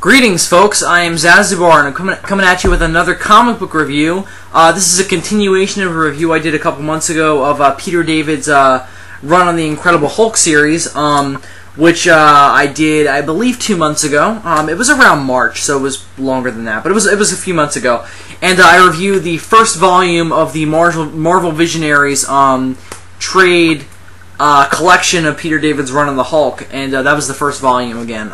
Greetings, folks. I am Zazubaar, and I'm coming at you with another comic book review. This is a continuation of a review I did a couple months ago of Peter David's run on the Incredible Hulk series, which I did, I believe, 2 months ago. It was around March, so it was longer than that, but it was a few months ago. And I reviewed the first volume of the Marvel Visionaries trade collection of Peter David's run on the Hulk, and that was the first volume again.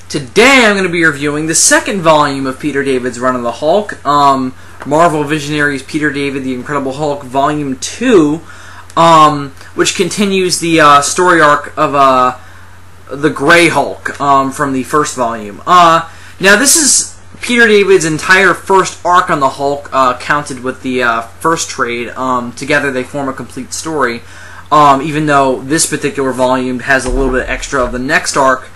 Today I'm going to be reviewing the second volume of Peter David's run on the Hulk, Marvel Visionaries Peter David The Incredible Hulk Volume 2, which continues the story arc of the Grey Hulk from the first volume. Now this is Peter David's entire first arc on the Hulk, counted with the first trade. Together they form a complete story, even though this particular volume has a little bit extra of the next arc,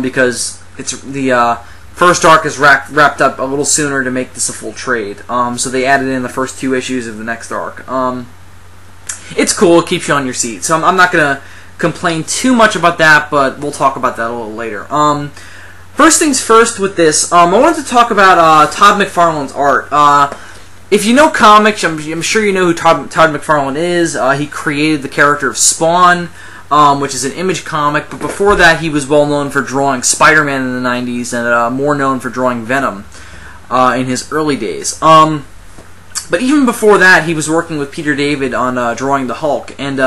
because it's the first arc is wrapped up a little sooner to make this a full trade. So they added in the first 2 issues of the next arc. It's cool. It keeps you on your seat. So I'm not going to complain too much about that, but we'll talk about that a little later. First things first with this, I wanted to talk about Todd McFarlane's art. If you know comics, I'm sure you know who Todd McFarlane is. He created the character of Spawn, which is an Image comic, but before that he was well known for drawing Spider-Man in the 90s, and more known for drawing Venom in his early days. But even before that, he was working with Peter David on drawing the Hulk, and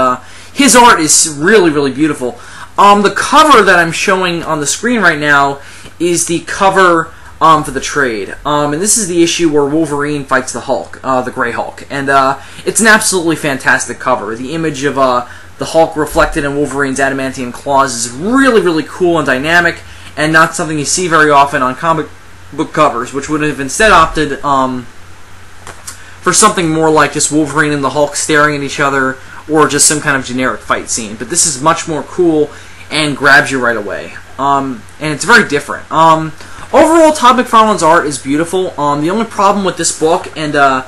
his art is really, really beautiful. The cover that I'm showing on the screen right now is the cover for the trade, and this is the issue where Wolverine fights the Hulk, the Grey Hulk, and it's an absolutely fantastic cover. The image of the Hulk reflected in Wolverine's adamantium claws is really, really cool and dynamic, and not something you see very often on comic book covers, which would have instead opted for something more like just Wolverine and the Hulk staring at each other, or just some kind of generic fight scene. But this is much more cool and grabs you right away, and it's very different. Overall, Todd McFarlane's art is beautiful. The only problem with this book and the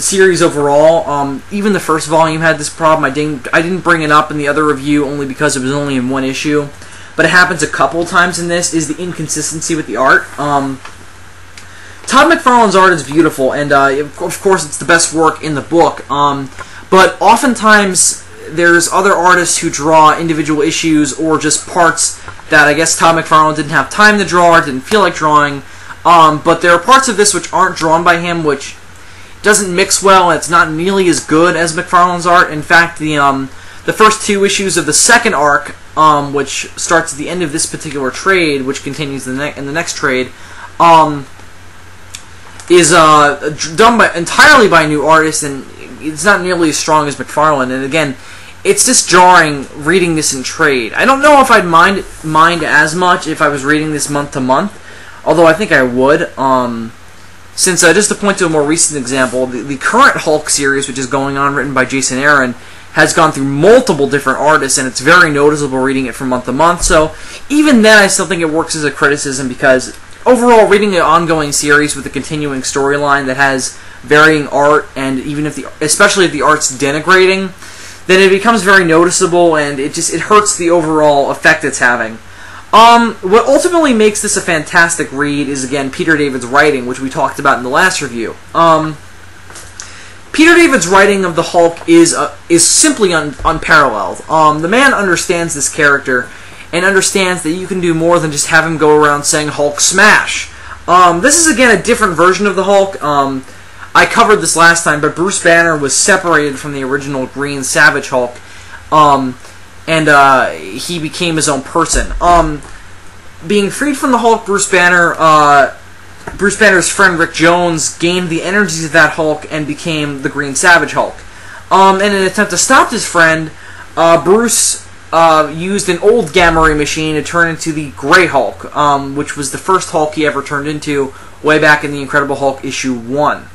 series overall, even the first volume had this problem. I didn't bring it up in the other review only because it was only in 1 issue, but it happens a couple of times in this, is the inconsistency with the art. Todd McFarlane's art is beautiful, and of course it's the best work in the book, but oftentimes there's other artists who draw individual issues or just parts that I guess Todd McFarlane didn't have time to draw or didn't feel like drawing, but there are parts of this which aren't drawn by him, which doesn't mix well, and it's not nearly as good as McFarlane's art. In fact, the first 2 issues of the second arc, which starts at the end of this particular trade, which continues in the next trade, is done entirely by a new artist, and it's not nearly as strong as McFarlane. And again, it's just jarring reading this in trade. I don't know if I'd mind as much if I was reading this month to month, although I think I would. Since, just to point to a more recent example, the current Hulk series, which is going on, written by Jason Aaron, has gone through multiple different artists, and it's very noticeable reading it from month to month. So even then, I still think it works as a criticism, because overall, reading an ongoing series with a continuing storyline that has varying art, and even if especially if the art's denigrating, then it becomes very noticeable, and it hurts the overall effect it's having. What ultimately makes this a fantastic read is, again, Peter David's writing, which we talked about in the last review. Peter David's writing of the Hulk is simply unparalleled. The man understands this character and understands that you can do more than just have him go around saying Hulk smash. This is, again, a different version of the Hulk. I covered this last time, but Bruce Banner was separated from the original Green Savage Hulk, and he became his own person. Being freed from the Hulk, Bruce Banner's friend Rick Jones gained the energies of that Hulk and became the Green Savage Hulk. In an attempt to stop his friend, Bruce used an old gamma ray machine to turn into the Grey Hulk, which was the first Hulk he ever turned into way back in the Incredible Hulk issue 1.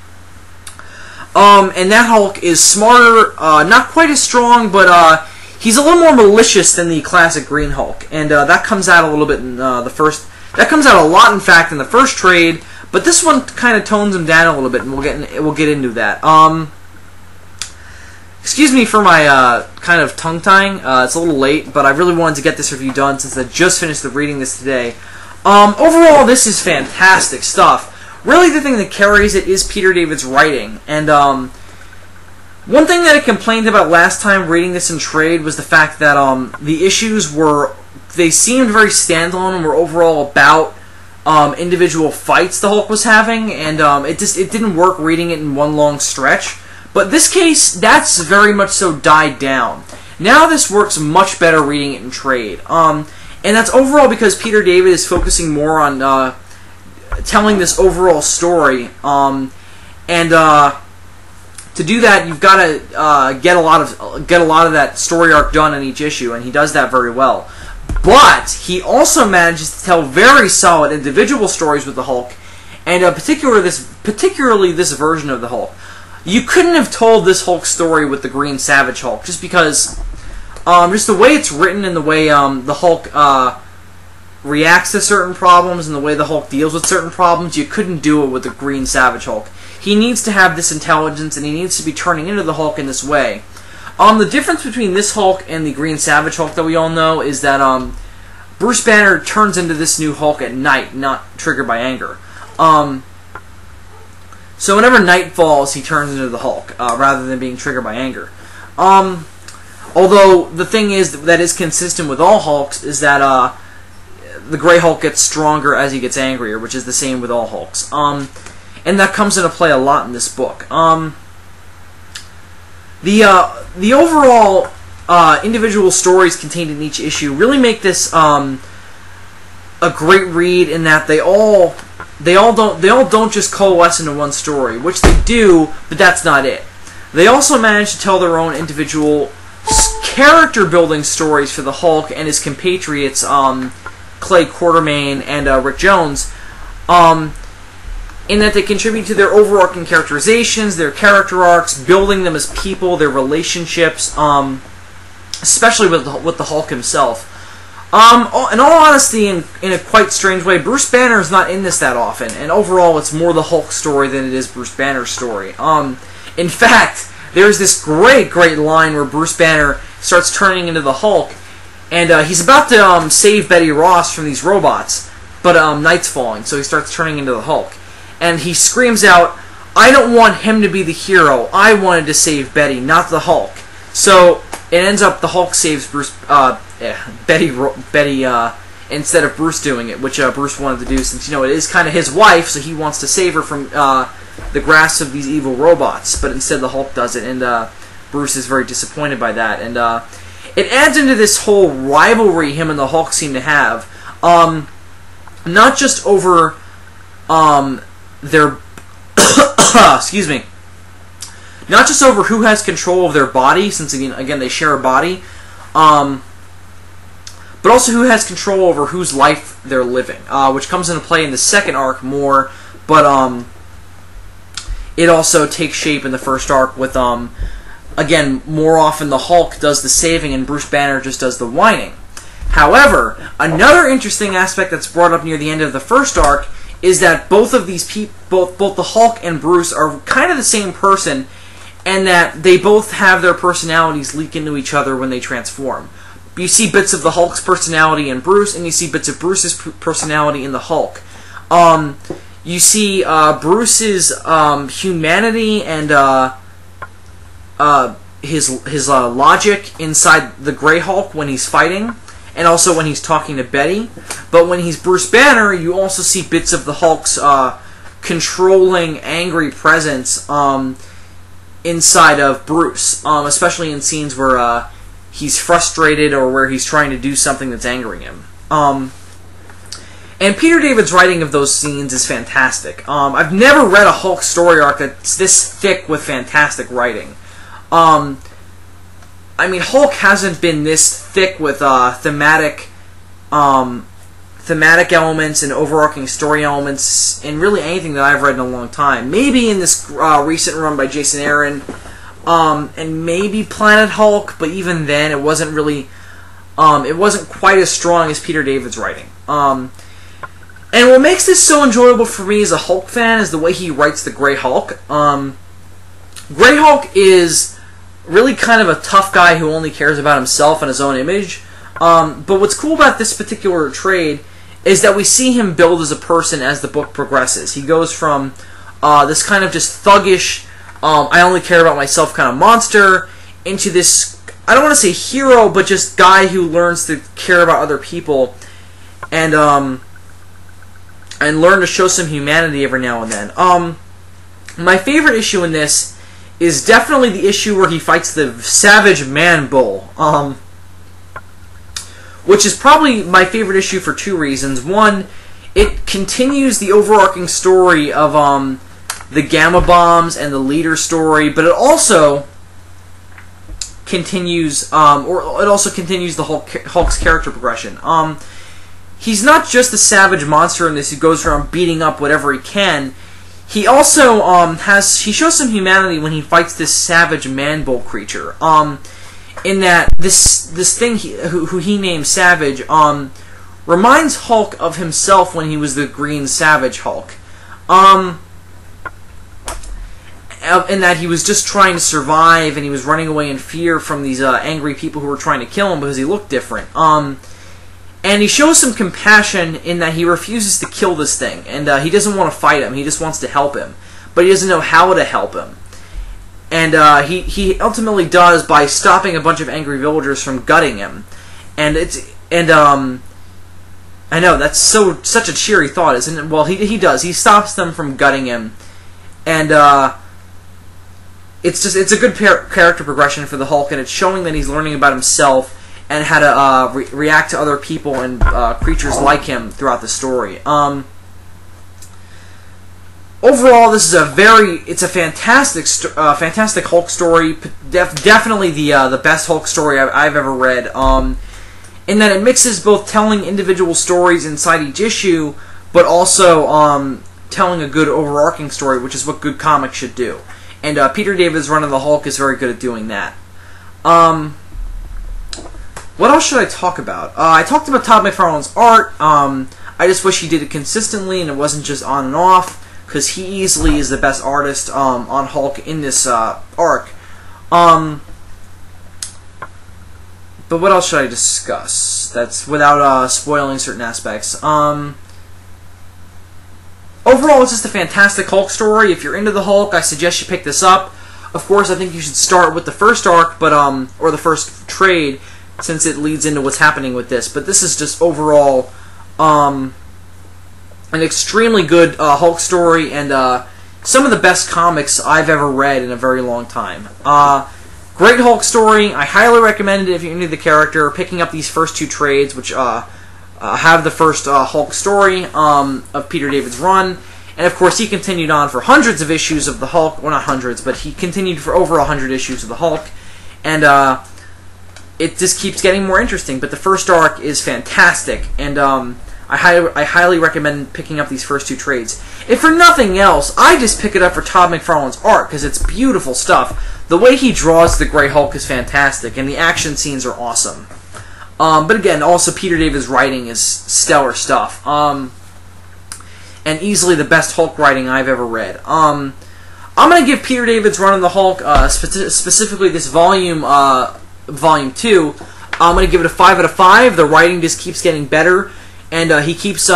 And that Hulk is smarter, not quite as strong, but he's a little more malicious than the classic Green Hulk, and that comes out a little bit in the first. That comes out a lot, in fact, in the first trade. But this one kind of tones him down a little bit, and we'll get into that. Excuse me for my kind of tongue tying. It's a little late, but I really wanted to get this review done since I just finished reading this today. Overall, this is fantastic stuff. Really, the thing that carries it is Peter David's writing. And one thing that I complained about last time reading this in trade was the fact that the issues they seemed very standalone and were overall about individual fights the Hulk was having, and it didn't work reading it in one long stretch. But this case, that's very much so died down. Now this works much better reading it in trade. And that's overall because Peter David is focusing more on telling this overall story. To do that, you've got to get a lot of that story arc done in each issue, and he does that very well. But he also manages to tell very solid individual stories with the Hulk, and particularly this version of the Hulk. You couldn't have told this Hulk story with the Green Savage Hulk, just because just the way it's written and the way the Hulk reacts to certain problems and the way the Hulk deals with certain problems. You couldn't do it with the Green Savage Hulk. He needs to have this intelligence, and he needs to be turning into the Hulk in this way. The difference between this Hulk and the Green Savage Hulk that we all know is that Bruce Banner turns into this new Hulk at night, not triggered by anger. So whenever night falls, he turns into the Hulk, rather than being triggered by anger. Although the thing that is consistent with all Hulks is that the Grey Hulk gets stronger as he gets angrier, which is the same with all Hulks. And that comes into play a lot in this book. The overall individual stories contained in each issue really make this a great read in that they all don't just coalesce into one story, which they do, but that's not it. They also manage to tell their own individual character building stories for the Hulk and his compatriots, Clay Quartermain and Rick Jones, in that they contribute to their overarching characterizations, their character arcs, building them as people, their relationships, especially with the Hulk himself. In all honesty, in a quite strange way, Bruce Banner is not in this that often, and overall it's more the Hulk story than it is Bruce Banner's story. In fact, there's this great line where Bruce Banner starts turning into the Hulk, and he's about to save Betty Ross from these robots, but night's falling, so he starts turning into the Hulk. And he screams out, "I don't want him to be the hero. I wanted to save Betty, not the Hulk." So it ends up the Hulk saves Betty instead of Bruce doing it, which Bruce wanted to do since it is kind of his wife, so he wants to save her from the grasp of these evil robots. But instead the Hulk does it, and Bruce is very disappointed by that. And it adds into this whole rivalry him and the Hulk seem to have, not just over their excuse me, not just over who has control of their body, since again they share a body, but also who has control over whose life they're living, which comes into play in the second arc more, but it also takes shape in the first arc with again, more often the Hulk does the saving and Bruce Banner just does the whining. However, another interesting aspect that's brought up near the end of the first arc is that both of these people, both the Hulk and Bruce, are kind of the same person, and that they both have their personalities leak into each other when they transform. You see bits of the Hulk's personality in Bruce, and you see bits of Bruce's personality in the Hulk. You see Bruce's humanity and his logic inside the Grey Hulk when he's fighting, and also when he's talking to Betty. But when he's Bruce Banner, you also see bits of the Hulk's controlling, angry presence inside of Bruce, especially in scenes where he's frustrated or where he's trying to do something that's angering him. And Peter David's writing of those scenes is fantastic. I've never read a Hulk story arc that's this thick with fantastic writing. I mean, Hulk hasn't been this thick with thematic elements and overarching story elements in really anything that I've read in a long time. Maybe in this recent run by Jason Aaron, and maybe Planet Hulk, but even then it wasn't really, it wasn't quite as strong as Peter David's writing. And what makes this so enjoyable for me as a Hulk fan is the way he writes the Grey Hulk. Grey Hulk is really kind of a tough guy who only cares about himself and his own image. But what's cool about this particular trade is that we see him build as a person as the book progresses. He goes from this kind of just thuggish, I only care about myself kind of monster, into this, I don't want to say hero, but just guy who learns to care about other people, and learn to show some humanity every now and then. My favorite issue in this is definitely the issue where he fights the Savage Man Bull, which is probably my favorite issue for two reasons. One, it continues the overarching story of the Gamma Bombs and the Leader story, but it also continues, the Hulk's character progression. He's not just a savage monster in this who goes around beating up whatever he can. He also he shows some humanity when he fights this Savage Man Bull creature. In that this thing who he named Savage reminds Hulk of himself when he was the Green Savage Hulk. In that he was just trying to survive, and he was running away in fear from these angry people who were trying to kill him because he looked different. And he shows some compassion in that he refuses to kill this thing, and he doesn't want to fight him, he just wants to help him. But he doesn't know how to help him. And he ultimately does by stopping a bunch of angry villagers from gutting him. And I know, that's such a cheery thought, isn't it? Well, he does. He stops them from gutting him. And it's a good character progression for the Hulk, and it's showing that he's learning about himself and how to react to other people and creatures like him throughout the story. Overall, this is a fantastic Hulk story. Definitely the best Hulk story I've ever read. In that it mixes both telling individual stories inside each issue, but also telling a good overarching story, which is what good comics should do. And Peter David's run of the Hulk is very good at doing that. What else should I talk about? I talked about Todd McFarlane's art. I just wish he did it consistently and it wasn't just on and off, because he easily is the best artist on Hulk in this arc. But what else should I discuss? That's without spoiling certain aspects. Overall, it's just a fantastic Hulk story. If you're into the Hulk, I suggest you pick this up. Of course, I think you should start with the first arc, but or the first trade, since it leads into what's happening with this. But this is just overall an extremely good Hulk story, and some of the best comics I've ever read in a very long time. Great Hulk story. I highly recommend it if you're into the character. Picking up these first two trades, which have the first Hulk story of Peter David's run. And of course, he continued on for hundreds of issues of the Hulk. Well, not hundreds, but he continued for over 100 issues of the Hulk. And it just keeps getting more interesting. But the first arc is fantastic, and I highly recommend picking up these first two trades. If for nothing else, I just pick it up for Todd McFarlane's art, because it's beautiful stuff. The way he draws the Grey Hulk is fantastic, and the action scenes are awesome. But again, also Peter David's writing is stellar stuff. And easily the best Hulk writing I've ever read. I'm going to give Peter David's run on the Hulk, specifically this volume 2, I'm going to give it a 5 out of 5. The writing just keeps getting better, and he keeps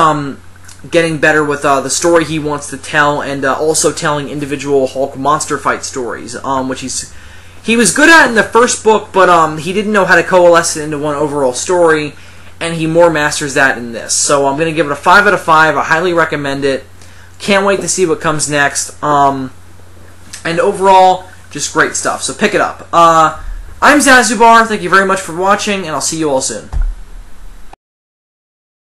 getting better with the story he wants to tell, and also telling individual Hulk monster fight stories, which he was good at in the first book, but he didn't know how to coalesce it into one overall story, and he more masters that in this. So I'm going to give it a 5 out of 5. I highly recommend it. Can't wait to see what comes next. And overall, just great stuff. So pick it up. I'm Zazubaar. Thank you very much for watching, and I'll see you all soon.